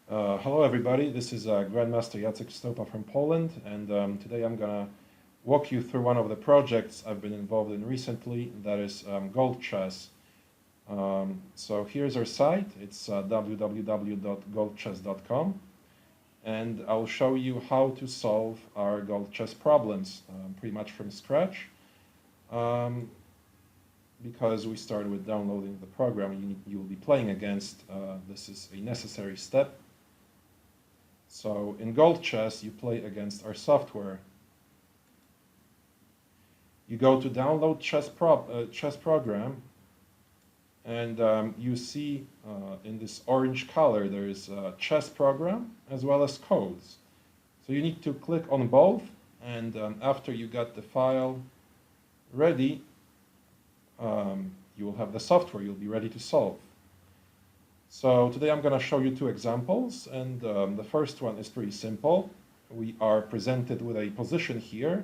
Hello everybody, this is Grandmaster Jacek Stopa from Poland, and today I'm gonna walk you through one of the projects I've been involved in recently, that is GoldChess. So here's our site, it's www.goldchess.com, and I'll show you how to solve our GoldChess problems pretty much from scratch. Because we started with downloading the program you will be playing against, this is a necessary step. So in GoldChess, you play against our software. You go to download chess program, and you see in this orange color there is a chess program as well as codes. So you need to click on both, and after you got the file ready, you will have the software you'll be ready to solve. So today I'm going to show you two examples, and the first one is pretty simple. We are presented with a position here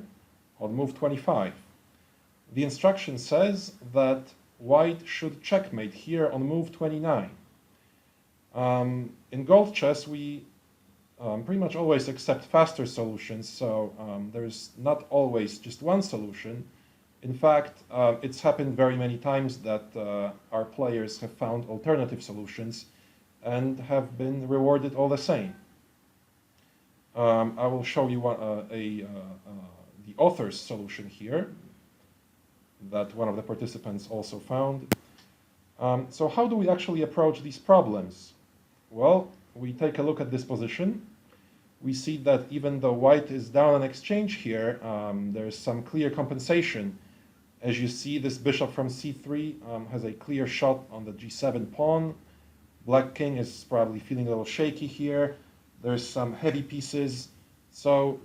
on move 25. The instruction says that white should checkmate here on move 29. In GoldChess, we pretty much always accept faster solutions, so there's not always just one solution. In fact, it's happened very many times that our players have found alternative solutions and have been rewarded all the same. I will show you the author's solution here that one of the participants also found. So how do we actually approach these problems? Well, we take a look at this position. We see that even though white is down on exchange here, there's some clear compensation. As you see, this bishop from c3 has a clear shot on the g7 pawn. Black king is probably feeling a little shaky here. There's some heavy pieces. So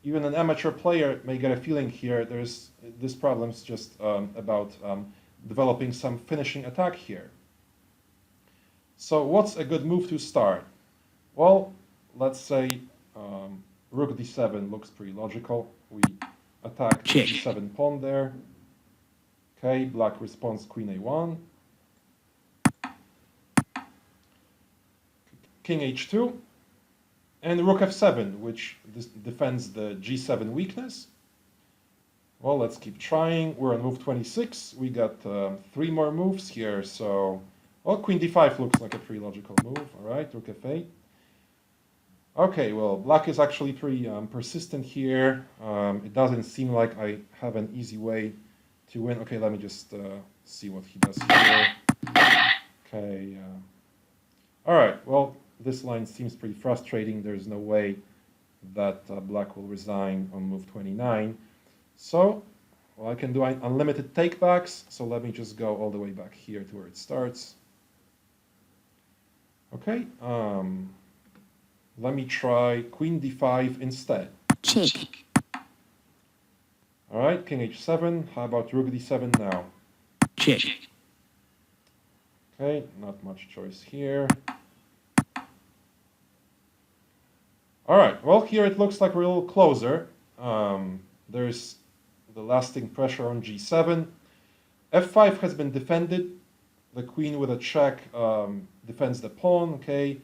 even an amateur player may get a feeling here. This problem's just about developing some finishing attack here. So what's a good move to start? Well, let's say rook d7 looks pretty logical. We attack the g7 pawn there. Okay, black responds queen a1. King h2. And rook f7, which defends the g7 weakness. Well, let's keep trying. We're on move 26. We got 3 more moves here. So, well, queen d5 looks like a pretty logical move. All right, rook f8. Okay, well, black is actually pretty persistent here. It doesn't seem like I have an easy way to win. Okay, let me just see what he does here. Okay. All right, well, this line seems pretty frustrating. There's no way that black will resign on move 29. So, well, I can do unlimited takebacks. So let me just go all the way back here to where it starts. Okay. Let me try queen d5 instead. Check. All right, king h7. How about rook d7 now? Check. Okay, not much choice here. All right, well, here it looks like we're a little closer. There's the lasting pressure on g7. f5 has been defended. The queen with a check defends the pawn, okay?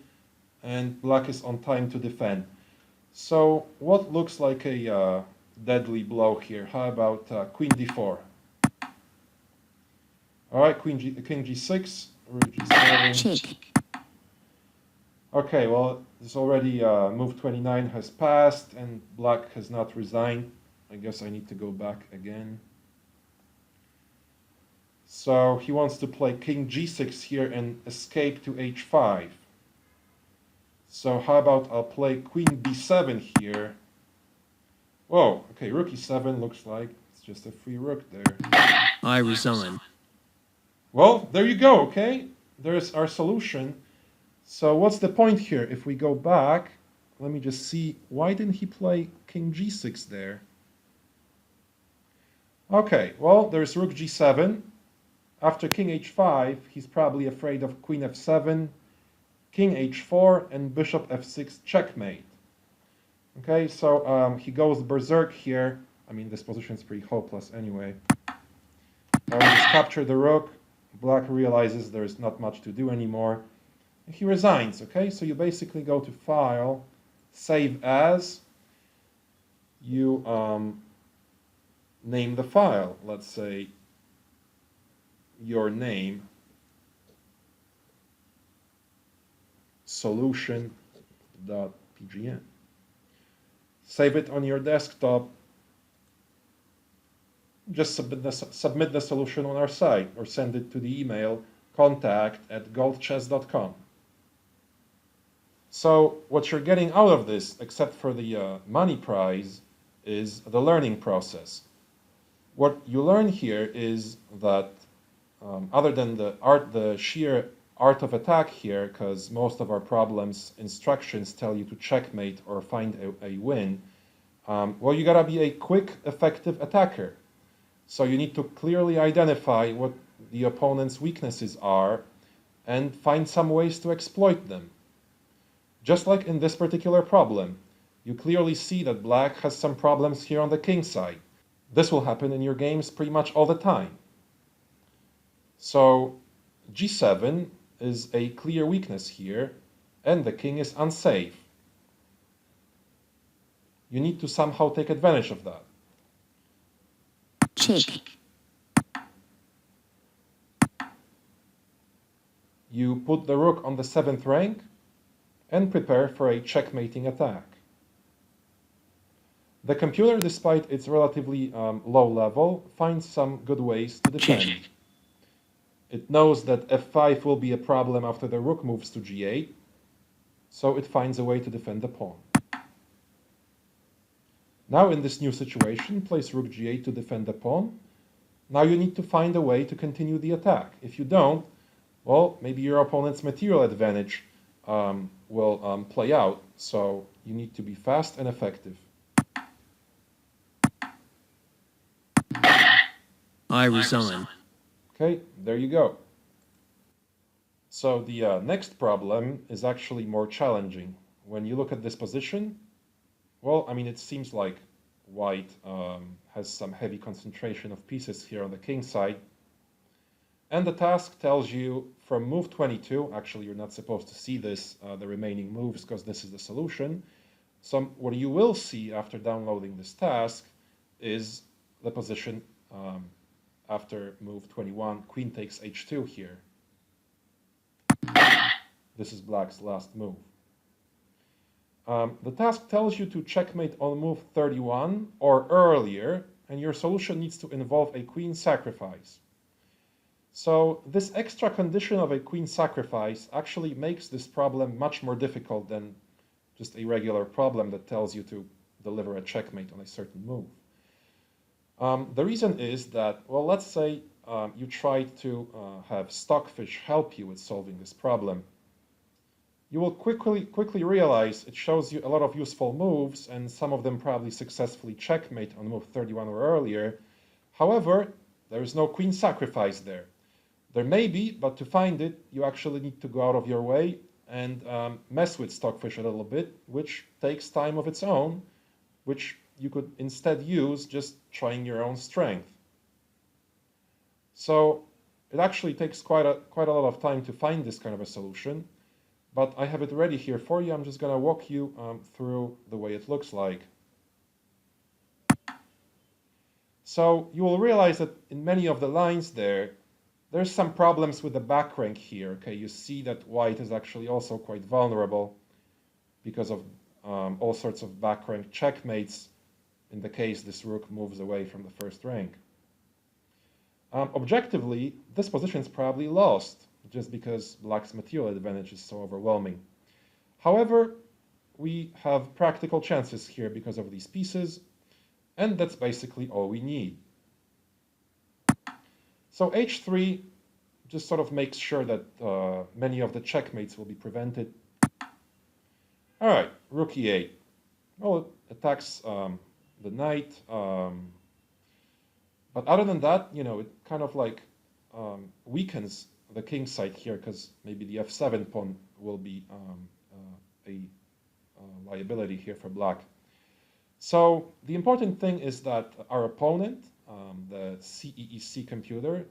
And black is on time to defend. So what looks like a deadly blow here? How about queen d4? All right, king g6, rook g7. Check. Okay, well, this already move 29 has passed and black has not resigned. I guess I need to go back again. So he wants to play king g6 here and escape to h5. So how about I'll play queen b7 here. Whoa, okay, rook e7 looks like it's just a free rook there. I resign. Well, there you go, okay? There's our solution. So what's the point here? If we go back, let me just see, why didn't he play king g6 there? Okay, well, there's rook g7. After king h5, he's probably afraid of queen f7, king h4, and bishop f6 checkmate. Okay, so he goes berserk here. I mean, this position is pretty hopeless anyway. Now we just capture the rook. Black realizes there's not much to do anymore. He resigns, okay? So you basically go to File, Save As, you name the file, let's say your name, solution.pgn. Save it on your desktop. Just submit the solution on our site or send it to the email contact@goldchess.com. So what you're getting out of this, except for the money prize, is the learning process. What you learn here is that other than the sheer art of attack here, because most of our problems instructions tell you to checkmate or find a win, well, you gotta be a quick, effective attacker. So you need to clearly identify what the opponent's weaknesses are and find some ways to exploit them. Just like in this particular problem, you clearly see that black has some problems here on the king side. This will happen in your games pretty much all the time. So g7 is a clear weakness here, and the king is unsafe. You need to somehow take advantage of that. Check. You put the rook on the 7th rank and prepare for a checkmating attack. The computer, despite its relatively low level, finds some good ways to defend. Check. It knows that f5 will be a problem after the rook moves to g8, so it finds a way to defend the pawn. Now in this new situation, place rook g8 to defend the pawn. Now you need to find a way to continue the attack. If you don't, well, maybe your opponent's material advantage will play out, so you need to be fast and effective. I resign. Okay, there you go. So the next problem is actually more challenging. When you look at this position, well, I mean, it seems like white has some heavy concentration of pieces here on the king side. And the task tells you from move 22, actually you're not supposed to see this, the remaining moves, because this is the solution. So what you will see after downloading this task is the position after move 21, queen takes h2 here. This is black's last move. The task tells you to checkmate on move 31 or earlier, and your solution needs to involve a queen sacrifice. So this extra condition of a queen sacrifice actually makes this problem much more difficult than just a regular problem that tells you to deliver a checkmate on a certain move. The reason is that, well, let's say you try to have Stockfish help you with solving this problem. You will quickly realize it shows you a lot of useful moves, and some of them probably successfully checkmate on move 31 or earlier. However, there is no queen sacrifice there. There may be, but to find it, you actually need to go out of your way and mess with Stockfish a little bit, which takes time of its own, which you could instead use just trying your own strength. So it actually takes quite a lot of time to find this kind of a solution, but I have it ready here for you. I'm just going to walk you through the way it looks like. So you will realize that in many of the lines there's some problems with the back rank here. Okay, you see that white is actually also quite vulnerable because of all sorts of back rank checkmates in the case this rook moves away from the first rank. Objectively, this position is probably lost just because black's material advantage is so overwhelming. However, we have practical chances here because of these pieces, and that's basically all we need. So h3 just sort of makes sure that many of the checkmates will be prevented. All right, rook e8. Well, it attacks the knight, but other than that, you know, it kind of like weakens the king side here, because maybe the f7 pawn will be a liability here for black. So the important thing is that our opponent, the CEEC computer,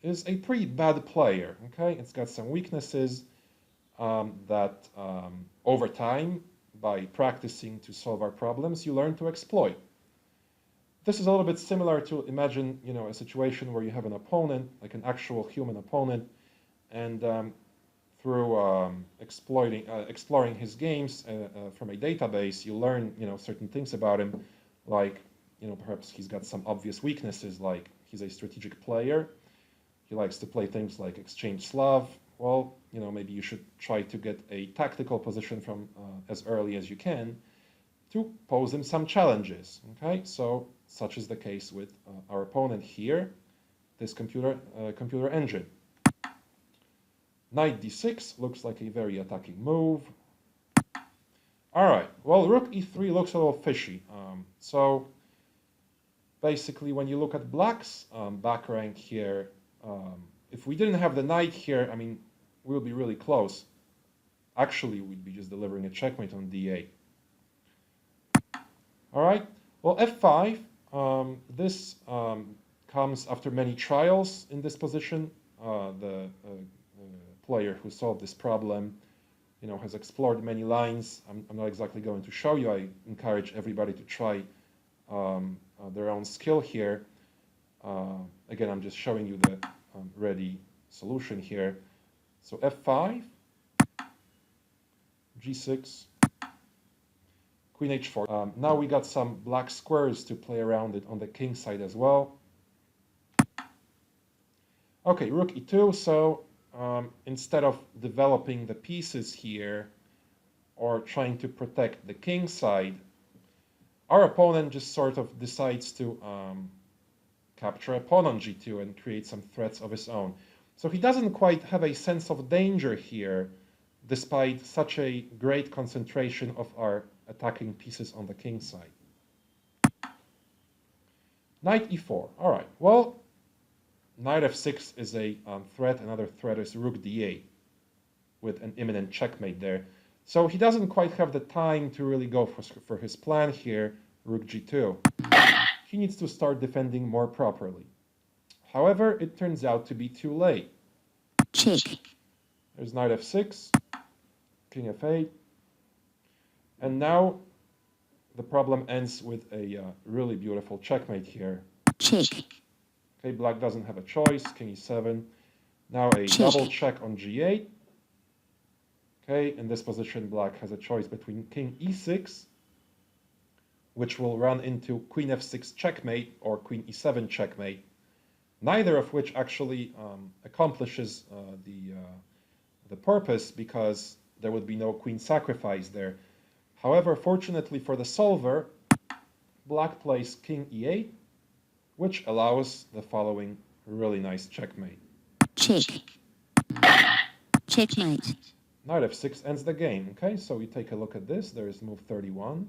is a pretty bad player. Okay, it's got some weaknesses. that over time, by practicing to solve our problems, you learn to exploit. This is a little bit similar to, imagine, a situation where you have an opponent, like an actual human opponent, and through exploring his games from a database, you learn, certain things about him, like, perhaps he's got some obvious weaknesses, like he's a strategic player. He likes to play things like exchange Slav. Well, maybe you should try to get a tactical position from as early as you can to pose him some challenges. Okay, so such is the case with our opponent here, this computer engine. Knight d6 looks like a very attacking move. All right, well, rook e3 looks a little fishy. So basically, when you look at black's back rank here, if we didn't have the knight here, I mean, we would be really close. Actually, we'd be just delivering a checkmate on d8. All right, well, f5, this comes after many trials in this position. The player who solved this problem, has explored many lines. I'm not exactly going to show you. I encourage everybody to try their own skill here. Again, I'm just showing you the ready solution here. So f5, g6, queen h4. Now we got some black squares to play around it on the king side as well. Okay, rook e2. So instead of developing the pieces here or trying to protect the king side, our opponent just sort of decides to capture a pawn on g2 and create some threats of his own. So he doesn't quite have a sense of danger here, despite such a great concentration of our attacking pieces on the king side. Knight e4. All right, well, knight f6 is a threat. Another threat is rook d8 with an imminent checkmate there. So he doesn't quite have the time to really go for his plan here, rook g2. He needs to start defending more properly. However, it turns out to be too late. Check. There's knight f6, king f8, and now the problem ends with a really beautiful checkmate here. Check. Okay, black doesn't have a choice, king e7. Now a double check on g8. Okay, in this position, black has a choice between king e6, which will run into queen f6 checkmate or queen e7 checkmate, neither of which actually accomplishes the purpose, because there would be no queen sacrifice there. However, fortunately for the solver, black plays king e8, which allows the following really nice checkmate. Check. Checkmate. Knight f6 ends the game. Okay, so we take a look at this. There is move 31.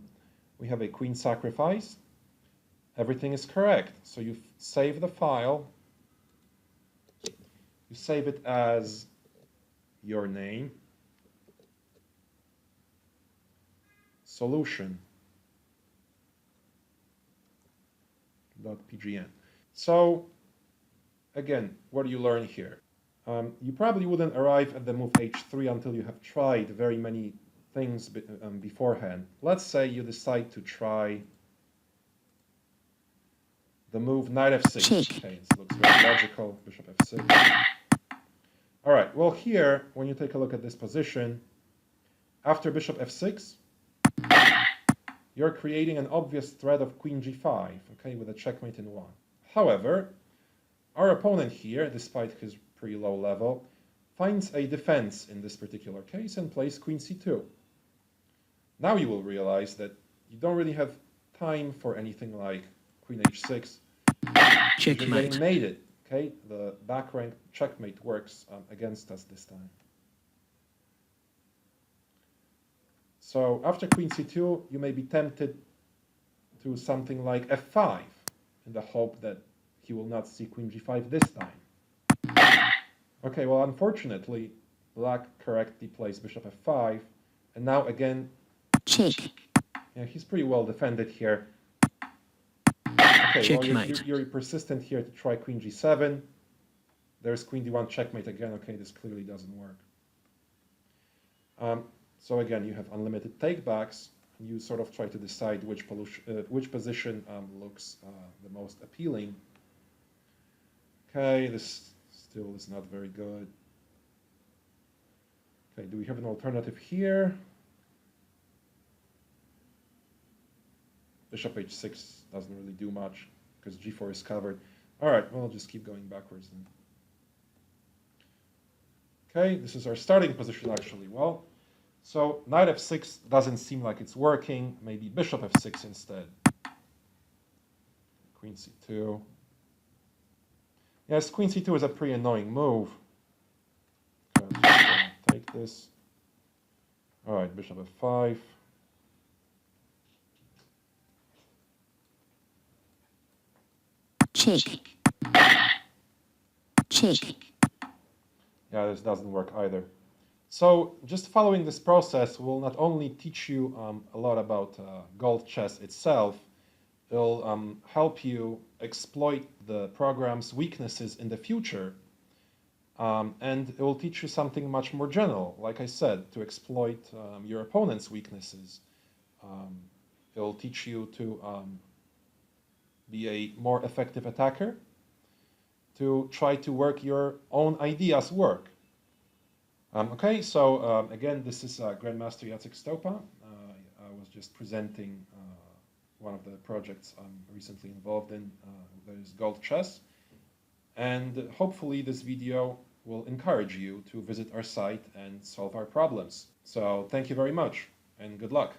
We have a queen sacrifice. Everything is correct. So you save the file. You save it as your name, solution.pgn. So again, what do you learn here? You probably wouldn't arrive at the move h3 until you have tried very many things beforehand. Let's say you decide to try the move knight f6. Okay, this looks very logical. Bishop f6. All right, well here, when you take a look at this position, after bishop f6, you're creating an obvious threat of queen g5, okay, with a checkmate in 1. However, our opponent here, despite his pretty low level, finds a defense in this particular case and plays queen c2. Now you will realize that you don't really have time for anything like queen h6. You're getting mated. Okay, the back rank checkmate works against us this time. So after queen c2, you may be tempted to something like f5 in the hope that he will not see queen g5 this time. Okay, well, unfortunately, black correctly plays bishop f5, and now again, check. Yeah, he's pretty well defended here. Okay, well, you're persistent here to try queen g7. There's queen d1 checkmate again. Okay, this clearly doesn't work. So again, you have unlimited takebacks. You sort of try to decide which position looks the most appealing. Okay, this still is not very good. Okay, do we have an alternative here? Bishop h6 doesn't really do much because g4 is covered. All right, well, I'll just keep going backwards then. Okay, this is our starting position actually. Well, so knight f6 doesn't seem like it's working. Maybe bishop f6 instead. Queen c2. Yes, queen c2 is a pretty annoying move. Okay, I'm just gonna take this. All right, bishop f5. check, check, Yeah, this doesn't work either. So just following this process will not only teach you a lot about GoldChess itself, it'll help you exploit the program's weaknesses in the future, and it will teach you something much more general, like I said, to exploit your opponent's weaknesses. It'll teach you to be a more effective attacker, to try to work your own ideas work. Okay, so again, this is Grandmaster Jacek Stopa. I was just presenting one of the projects I'm recently involved in, that is GoldChess. And hopefully this video will encourage you to visit our site and solve our problems. So thank you very much and good luck.